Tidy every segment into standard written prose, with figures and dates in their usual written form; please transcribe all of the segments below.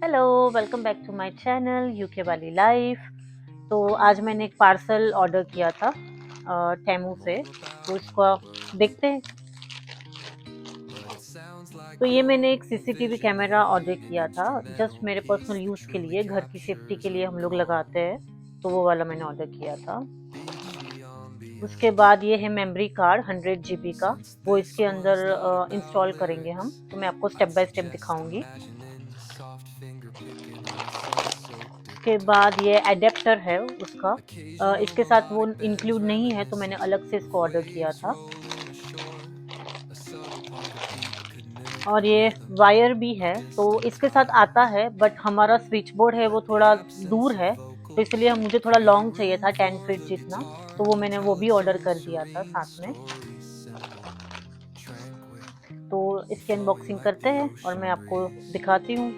Hello, welcome back to my channel UK वाली life. तो आज मैंने एक पार्सल ऑर्डर किया था टेमू से। तो इसको देखते हैं। तो ये मैंने एक सीसीटीवी कैमरा ऑर्डर किया था, जस्ट मेरे पर्सनल यूज़ के लिए, घर की सेफ्टी के लिए हम लोग लगाते हैं। तो वो वाला मैंने ऑर्डर किया था। उसके बाद ये है मेमोरी कार्ड 100 GB का। वो इसके अंदर इंस्टॉल करेंगे हम। तो मैं आपको स्टेप बाय स्टेप दिखाऊंगी। उसके बाद ये एडेप्टर है उसका। इसके साथ वो इंक्लूड नहीं है, तो मैंने अलग से इसको ऑर्डर किया था। और ये वायर भी है, तो इसके साथ आता है, बट हमारा स्विच बोर्ड है वो थोड़ा दूर है, तो इसलिए मुझे थोड़ा लॉन्ग चाहिए था, 10 फीट जितना। तो वो मैंने वो भी ऑर्डर कर दिया था साथ में। तो इसकी अनबॉक्सिंग करते हैं और मैं आपको दिखाती हूँ।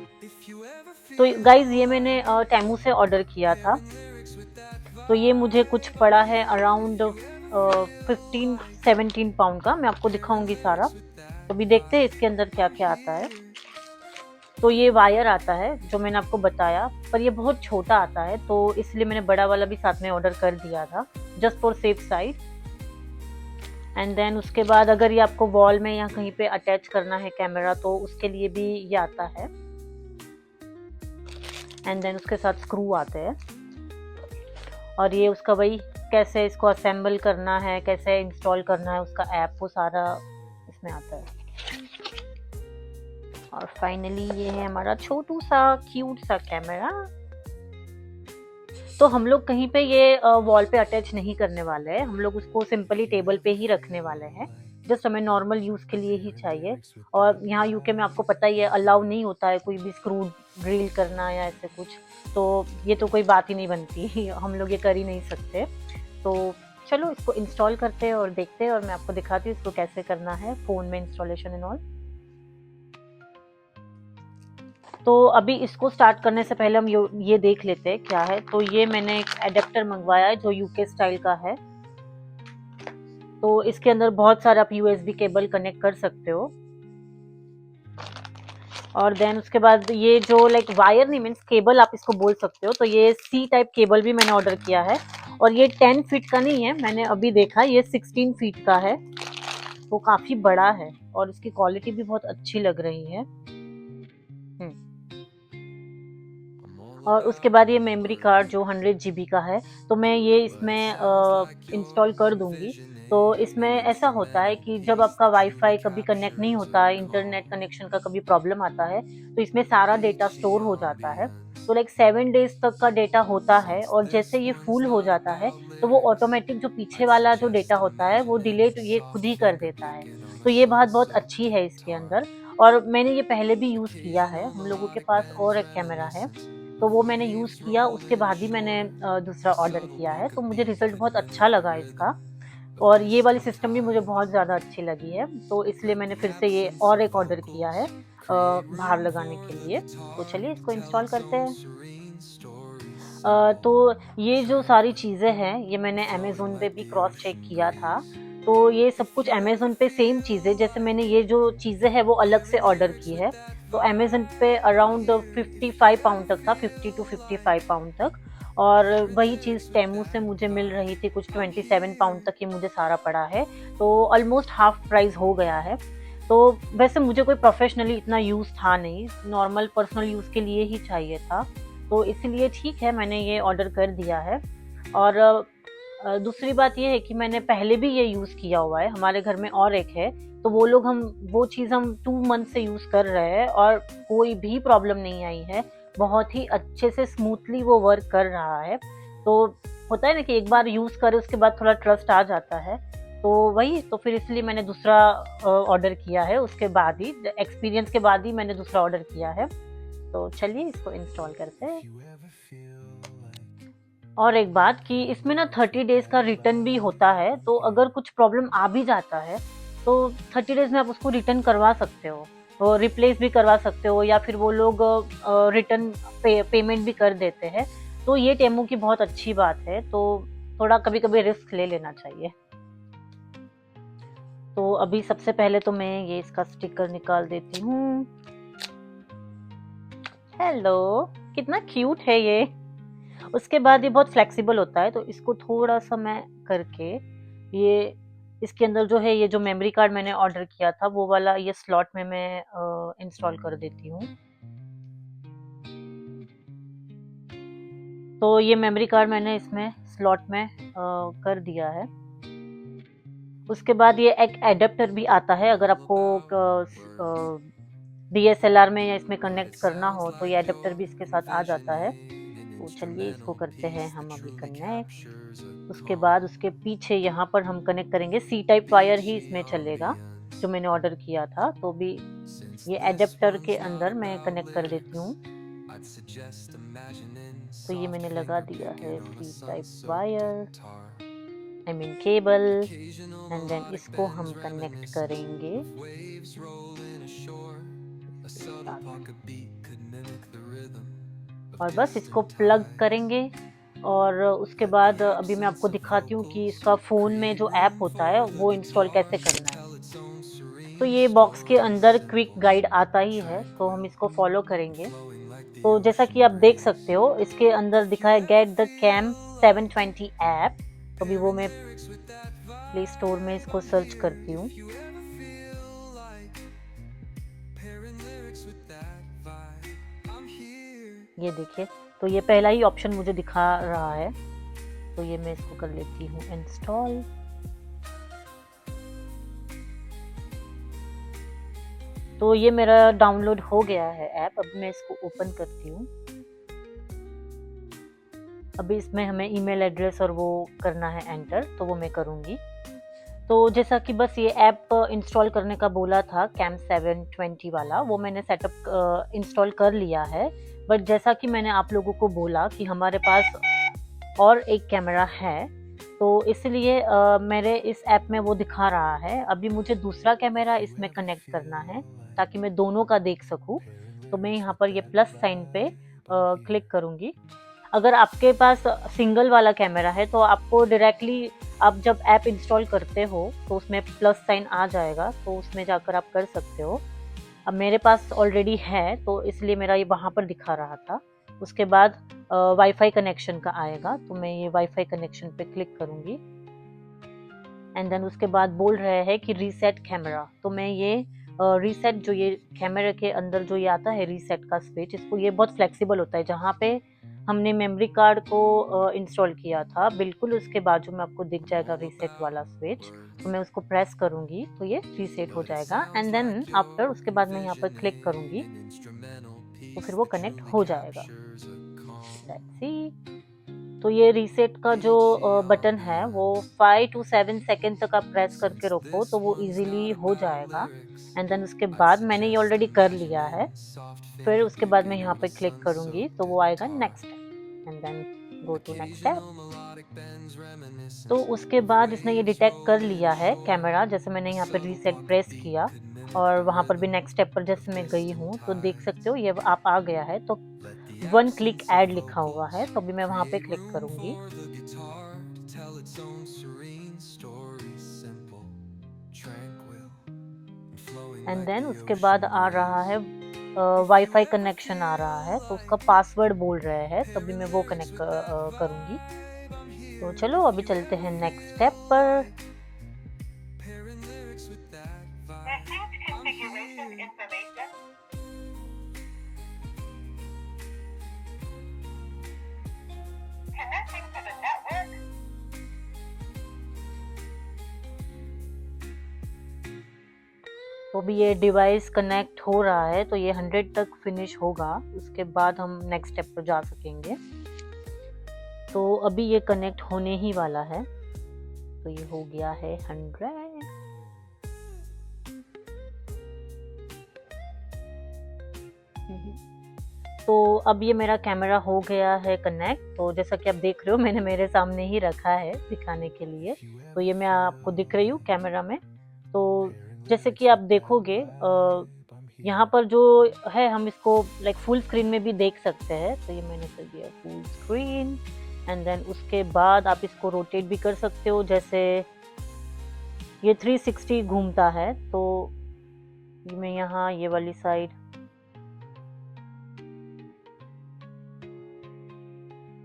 तो गाइज ये मैंने टेमू से ऑर्डर किया था। तो ये मुझे कुछ पड़ा है अराउंड 15-17 पाउंड का। मैं आपको दिखाऊंगी सारा। तो अभी देखते हैं इसके अंदर क्या क्या आता है। तो ये वायर आता है जो मैंने आपको बताया, पर ये बहुत छोटा आता है, तो इसलिए मैंने बड़ा वाला भी साथ में ऑर्डर कर दिया था, just for safe side. And then उसके बाद अगर ये आपको वॉल में या कहीं पे अटैच करना है कैमरा, तो उसके लिए भी ये आता है। एंड देन उसके साथ स्क्रू आते हैं। और ये उसका वही कैसे इसको असेंबल करना है, कैसे इंस्टॉल करना है, उसका ऐप, वो सारा इसमें आता है। और फाइनली ये है हमारा छोटू सा क्यूट सा कैमरा। तो हम लोग कहीं पे ये वॉल पे अटैच नहीं करने वाले हैं, हम लोग उसको सिंपली टेबल पे ही रखने वाले हैं। जस्ट हमें नॉर्मल यूज के लिए ही चाहिए। और यहाँ यूके में आपको पता ही है, अलाउ नहीं होता है कोई भी स्क्रू ड्रिल करना या ऐसे कुछ। तो ये तो कोई बात ही नहीं बनती हम लोग ये कर ही नहीं सकते। तो चलो इसको इंस्टॉल करते हैं और देखते हैं, और मैं आपको दिखाती हूँ इसको कैसे करना है फ़ोन में इंस्टॉलेशन एंड ऑल। तो अभी इसको स्टार्ट करने से पहले हम ये देख लेते हैं क्या है। तो ये मैंने एक एडेप्टर मंगवाया है जो यूके स्टाइल का है। तो इसके अंदर बहुत सारा आप यूएसबी केबल कनेक्ट कर सकते हो। और देन उसके बाद ये जो लाइक वायर नहीं, मीन्स केबल आप इसको बोल सकते हो, तो ये सी टाइप केबल भी मैंने ऑर्डर किया है। और ये 10 फीट का नहीं है, मैंने अभी देखा ये 16 फीट का है। वो काफी बड़ा है और इसकी क्वालिटी भी बहुत अच्छी लग रही है। और उसके बाद ये मेमोरी कार्ड जो 100 GB का है, तो मैं ये इसमें इंस्टॉल कर दूंगी। तो इसमें ऐसा होता है कि जब आपका वाईफाई कभी कनेक्ट नहीं होता है, इंटरनेट कनेक्शन का कभी प्रॉब्लम आता है, तो इसमें सारा डेटा स्टोर हो जाता है। तो लाइक 7 डेज तक का डेटा होता है, और जैसे ये फुल हो जाता है, तो वो ऑटोमेटिक जो पीछे वाला जो डेटा होता है वो डिलीट ये खुद ही कर देता है। तो ये बात बहुत अच्छी है इसके अंदर। और मैंने ये पहले भी यूज़ किया है, हम लोगों के पास और एक कैमरा है, तो वो मैंने यूज़ किया, उसके बाद ही मैंने दूसरा ऑर्डर किया है। तो मुझे रिज़ल्ट बहुत अच्छा लगा इसका। और ये वाली सिस्टम भी मुझे बहुत ज़्यादा अच्छी लगी है, तो इसलिए मैंने फिर से ये और एक ऑर्डर किया है बाहर लगाने के लिए। तो चलिए इसको इंस्टॉल करते हैं। तो ये जो सारी चीज़ें हैं, ये मैंने अमेज़न पे भी क्रॉस चेक किया था। तो ये सब कुछ अमेज़न पे सेम चीज़ें, जैसे मैंने ये जो चीज़ें हैं वो अलग से ऑर्डर की है। तो अमेज़न पे अराउंड 55 पाउंड तक था, 50 टू 55 पाउंड तक। और वही चीज़ टेमू से मुझे मिल रही थी कुछ 27 पाउंड तक, ये मुझे सारा पड़ा है। तो ऑलमोस्ट हाफ प्राइस हो गया है। तो वैसे मुझे कोई प्रोफ़ेशनली इतना यूज़ था नहीं, नॉर्मल पर्सनल यूज़ के लिए ही चाहिए था। तो इसीलिए ठीक है, मैंने ये ऑर्डर कर दिया है। और दूसरी बात ये है कि मैंने पहले भी ये यूज़ किया हुआ है, हमारे घर में और एक है। तो वो चीज़ हम 2 मंथ से यूज़ कर रहे हैं और कोई भी प्रॉब्लम नहीं आई है। बहुत ही अच्छे से स्मूथली वो वर्क कर रहा है। तो होता है ना कि एक बार यूज़ करें उसके बाद थोड़ा ट्रस्ट आ जाता है। तो वही, तो फिर इसलिए मैंने दूसरा ऑर्डर किया है, उसके बाद ही एक्सपीरियंस के बाद ही मैंने दूसरा ऑर्डर किया है। तो चलिए इसको इंस्टॉल करते हैं। और एक बात कि इसमें ना 30 डेज का रिटर्न भी होता है, तो अगर कुछ प्रॉब्लम आ भी जाता है, तो 30 डेज में आप उसको रिटर्न करवा सकते हो, और रिप्लेस भी करवा सकते हो, या फिर वो लोग रिटर्न पेमेंट भी कर देते हैं। तो ये टेमू की बहुत अच्छी बात है। तो थोड़ा कभी कभी रिस्क ले लेना चाहिए। तो अभी सबसे पहले तो मैं ये इसका स्टिकर निकाल देती हूँ। हेलो, कितना क्यूट है ये। उसके बाद ये बहुत फ्लेक्सिबल होता है, तो इसको थोड़ा सा मैं करके ये इसके अंदर जो है, ये जो मेमोरी कार्ड मैंने ऑर्डर किया था वो वाला ये स्लॉट में मैं इंस्टॉल कर देती हूँ। तो ये मेमोरी कार्ड मैंने इसमें स्लॉट में कर दिया है। उसके बाद ये एक एडेप्टर भी आता है, अगर आपको डीएसएलआर में या इसमें कनेक्ट करना हो तो ये एडेप्टर भी इसके साथ आ जाता है। तो चलिए इसको करते हैं हम अभी कनेक्ट। उसके बाद उसके पीछे यहाँ पर हम कनेक्ट करेंगे, सी टाइप वायर ही इसमें चलेगा जो मैंने ऑर्डर किया था। तो भी ये एडेप्टर के अंदर मैं कनेक्ट कर देती हूँ। तो ये मैंने लगा दिया है C type wire, I mean cable, and then इसको हम कनेक्ट करेंगे। और बस इसको प्लग करेंगे। और उसके बाद अभी मैं आपको दिखाती हूँ कि इसका फ़ोन में जो ऐप होता है वो इंस्टॉल कैसे करना है। तो ये बॉक्स के अंदर क्विक गाइड आता ही है, तो हम इसको फॉलो करेंगे। तो जैसा कि आप देख सकते हो इसके अंदर दिखा है गेट द कैम 720 ऐप। तो अभी वो मैं प्ले स्टोर में इसको सर्च करती हूँ। ये देखिए, तो ये पहला ही ऑप्शन मुझे दिखा रहा है, तो ये मैं इसको कर लेती हूँ इंस्टॉल। तो ये मेरा डाउनलोड हो गया है ऐप। अब मैं इसको ओपन करती हूँ। अभी इसमें हमें ईमेल एड्रेस और वो करना है एंटर, तो वो मैं करूँगी। तो जैसा कि बस ये ऐप इंस्टॉल करने का बोला था कैम 720 वाला, वो मैंने सेटअप इंस्टॉल कर लिया है। बट जैसा कि मैंने आप लोगों को बोला कि हमारे पास और एक कैमरा है, तो इसलिए मेरे इस ऐप में वो दिखा रहा है। अभी मुझे दूसरा कैमरा इसमें कनेक्ट करना है ताकि मैं दोनों का देख सकूं। तो मैं यहाँ पर ये प्लस साइन पे क्लिक करूँगी। अगर आपके पास सिंगल वाला कैमरा है तो आपको डायरेक्टली आप जब ऐप इंस्टॉल करते हो तो उसमें प्लस साइन आ जाएगा, तो उसमें जाकर आप कर सकते हो। अब मेरे पास ऑलरेडी है तो इसलिए मेरा ये वहाँ पर दिखा रहा था। उसके बाद वाईफाई कनेक्शन का आएगा, तो मैं ये वाईफाई कनेक्शन पे क्लिक करूँगी। एंड देन उसके बाद बोल रहे हैं कि रीसेट कैमरा, तो मैं ये रीसेट जो ये कैमरे के अंदर जो ये आता है रीसेट का स्विच, इसको ये बहुत फ्लेक्सिबल होता है। जहाँ पे हमने मेमोरी कार्ड को इंस्टॉल किया था बिल्कुल उसके बाजू में आपको दिख जाएगा रीसेट वाला स्विच। तो मैं उसको प्रेस करूँगी तो ये रीसेट हो जाएगा। एंड देन आफ्टर उसके बाद मैं यहाँ पर क्लिक करूँगी तो फिर वो कनेक्ट हो जाएगा। Let's see. तो ये रीसेट का जो बटन है वो 5 to 7 सेकेंड तक आप प्रेस करके रखो तो वो इजीली हो जाएगा। एंड देन उसके बाद मैंने ये ऑलरेडी कर लिया है। फिर उसके बाद मैं यहाँ पे क्लिक करूँगी तो वो आएगा next and then go to next step. तो उसके बाद इसने ये डिटेक्ट कर लिया है कैमरा, जैसे मैंने यहाँ पे रीसेट प्रेस किया और वहाँ पर भी नेक्स्ट स्टेप पर जैसे मैं गई हूँ तो देख सकते हो ये आप आ गया है। तो 1 क्लिक ऐड लिखा हुआ है, तो अभी मैं वहाँ पे क्लिक करूँगी। एंड देन उसके बाद आ रहा है वाईफाई कनेक्शन आ रहा है, तो उसका पासवर्ड बोल रहे हैं, तभी मैं वो कनेक्ट करूँगी। तो चलो अभी चलते हैं नेक्स्ट स्टेप पर। तो भी ये डिवाइस कनेक्ट हो रहा है, तो ये 100 तक फिनिश होगा, उसके बाद हम नेक्स्ट स्टेप पर जा सकेंगे। तो अभी ये कनेक्ट होने ही वाला है, तो ये हो गया है 100। तो अब ये मेरा कैमरा हो गया है कनेक्ट। तो जैसा कि आप देख रहे हो मैंने मेरे सामने ही रखा है दिखाने के लिए, तो ये मैं आपको दिख रही हूँ कैमरा में। तो जैसे कि आप देखोगे यहाँ पर जो है हम इसको लाइक फुल स्क्रीन में भी देख सकते हैं। तो ये मैंने कर दिया फुल स्क्रीन। एंड देन उसके बाद आप इसको रोटेट भी कर सकते हो, जैसे ये 360 घूमता है। तो मैं यहाँ ये वाली साइड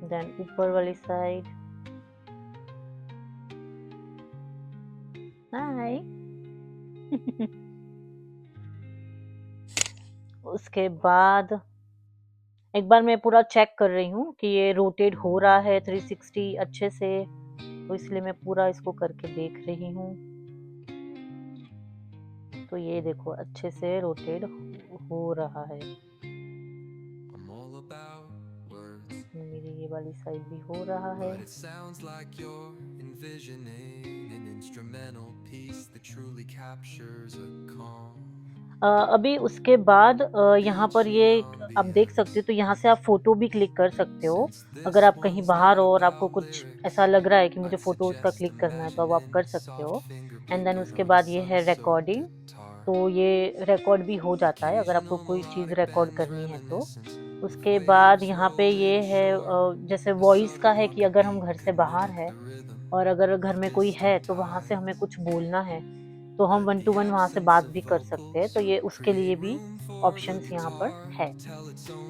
देन ऊपर वाली साइड। हाय। उसके बाद एक बार मैं पूरा चेक कर रही हूँ कि ये रोटेट हो रहा है 360 अच्छे से, तो इसलिए मैं पूरा इसको करके देख रही हूँ। तो ये देखो अच्छे से रोटेट हो रहा है। मेरी ये वाली साइड भी हो रहा है। अभी उसके बाद यहाँ पर ये आप देख सकते हो, तो यहाँ से आप फोटो भी क्लिक कर सकते हो। अगर आप कहीं बाहर हो और आपको कुछ ऐसा लग रहा है कि मुझे फोटोज का क्लिक करना है, तो अब आप कर सकते हो। एंड देन उसके बाद ये है रिकॉर्डिंग, तो ये रिकॉर्ड भी हो जाता है अगर आपको कोई चीज़ रिकॉर्ड करनी है तो। उसके बाद यहाँ पे ये है जैसे वॉइस का है कि अगर हम घर से बाहर हैं और अगर घर में कोई है तो वहाँ से हमें कुछ बोलना है, तो हम वन टू वन वहाँ से बात भी कर सकते हैं, तो ये उसके लिए भी ऑप्शंस यहाँ पर है।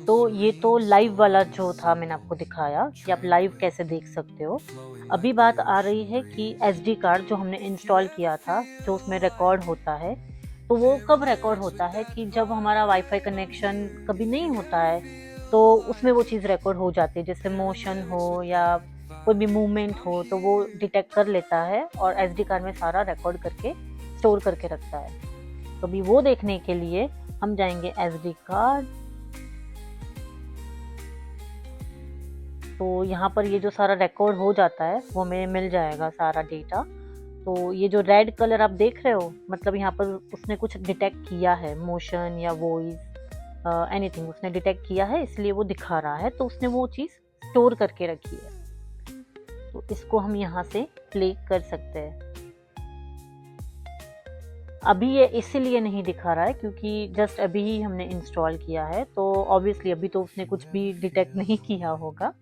तो ये तो लाइव वाला जो था मैंने आपको दिखाया कि आप लाइव कैसे देख सकते हो। अभी बात आ रही है कि एसडी कार्ड जो हमने इंस्टॉल किया था, जो उसमें रिकॉर्ड होता है, तो वो कब रिकॉर्ड होता है कि जब हमारा वाईफाई कनेक्शन कभी नहीं होता है, तो उसमें वो चीज़ रिकॉर्ड हो जाती है। जैसे मोशन हो या कोई भी मूवमेंट हो, तो वो डिटेक्ट कर लेता है और एसडी कार्ड में सारा रिकॉर्ड करके स्टोर करके रखता है। तो अभी वो देखने के लिए हम जाएंगे एसडी कार्ड। तो यहाँ पर ये जो सारा रिकॉर्ड हो जाता है वो हमें मिल जाएगा सारा डेटा। तो ये जो रेड कलर आप देख रहे हो, मतलब यहाँ पर उसने कुछ डिटेक्ट किया है, मोशन या वॉइस एनीथिंग उसने डिटेक्ट किया है, इसलिए वो दिखा रहा है। तो उसने वो चीज़ स्टोर करके रखी है, तो इसको हम यहाँ से प्ले कर सकते हैं। अभी ये इसीलिए नहीं दिखा रहा है क्योंकि जस्ट अभी ही हमने इंस्टॉल किया है, तो ऑब्वियसली अभी तो उसने कुछ भी डिटेक्ट नहीं किया होगा।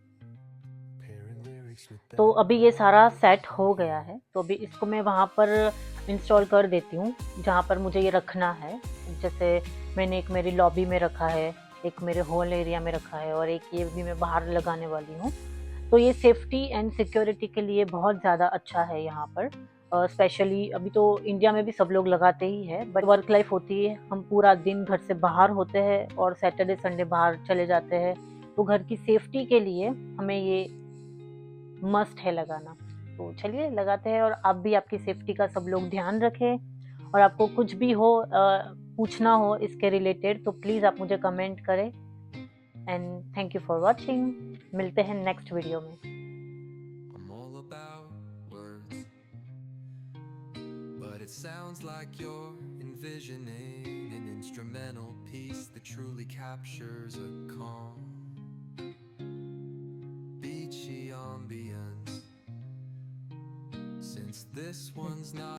तो अभी ये सारा सेट हो गया है, तो अभी इसको मैं वहाँ पर इंस्टॉल कर देती हूँ जहाँ पर मुझे ये रखना है। जैसे मैंने एक मेरी लॉबी में रखा है, एक मेरे हॉल एरिया में रखा है और एक ये भी मैं बाहर लगाने वाली हूँ। तो ये सेफ्टी एंड सिक्योरिटी के लिए बहुत ज़्यादा अच्छा है यहाँ पर। स्पेशली अभी तो इंडिया में भी सब लोग लगाते ही है, बट वर्क लाइफ होती है, हम पूरा दिन घर से बाहर होते हैं और सैटरडे संडे बाहर चले जाते हैं, तो घर की सेफ्टी के लिए हमें ये मस्ट है लगाना। तो चलिए लगाते हैं, और आप भी आपकी सेफ्टी का सब लोग ध्यान रखें। और आपको कुछ भी हो पूछना हो इसके रिलेटेड, तो प्लीज़ आप मुझे कमेंट करें। And thank you for watching. मिलते हैं नेक्स्ट वीडियो में। But it sounds like you're envisioning an instrumental piece that truly captures a calm, beachy ambience. Since this one's not